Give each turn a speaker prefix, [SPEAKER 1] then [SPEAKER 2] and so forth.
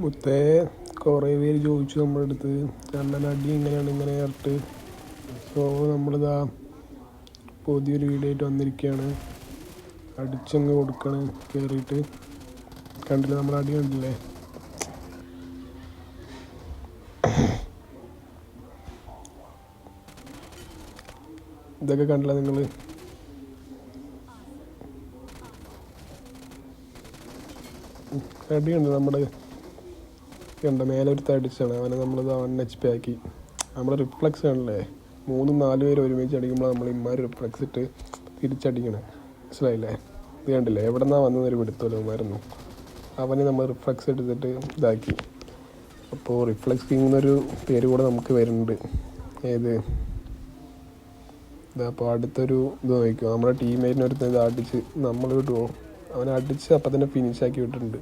[SPEAKER 1] മുത്തേ കുറേ പേര് ചോദിച്ചു നമ്മുടെ അടുത്ത് അണ്ണൻ അടി ഇങ്ങനെയാണ് ഇങ്ങനെ ആയിട്ട്. സോ നമ്മളിതാ പുതിയൊരു വീഡിയോ ആയിട്ട് വന്നിരിക്കുകയാണ്. അടിച്ചങ്ങ് കൊടുക്കണം കയറിയിട്ട്. കണ്ടില്ലേ നമ്മുടെ അടി കണ്ടില്ലേ? ഇതൊക്കെ കണ്ടില്ല നിങ്ങൾ? അടി കണ്ടു നമ്മുടെ കണ്ട മേലെ ഒരു തടിച്ചാണ് അവനെ നമ്മളിത് 1 HP ആക്കി. നമ്മുടെ റിഫ്ലക്സ് ആണല്ലേ, 3-4 പേര് ഒരുമിച്ച് അടിക്കുമ്പോൾ നമ്മൾ ഇമാര് റിഫ്ലക്സ് ഇട്ട് തിരിച്ചടിക്കണം. മനസ്സിലായില്ലേ? ഇത് കണ്ടില്ലേ? എവിടെ നിന്നാണ് വന്നതൊരു പിടുത്തമല്ലോ. അവനെ നമ്മൾ റിഫ്ലക്സ് എടുത്തിട്ട് ഇതാക്കി. അപ്പോൾ റിഫ്ലക്സ് കിങ് എന്നൊരു പേര് കൂടെ നമുക്ക് വരുന്നുണ്ട്. ഏത് ഇതാ അപ്പോൾ അടുത്തൊരു ഇത് നോക്കിക്കോ. നമ്മുടെ ടീമേറ്റിനൊരുത്തൻ ഇത് അടിച്ച് നമ്മൾ വിടുമോ? അവനെ അടിച്ച് അപ്പം തന്നെ ഫിനിഷാക്കി വിട്ടിട്ടുണ്ട്.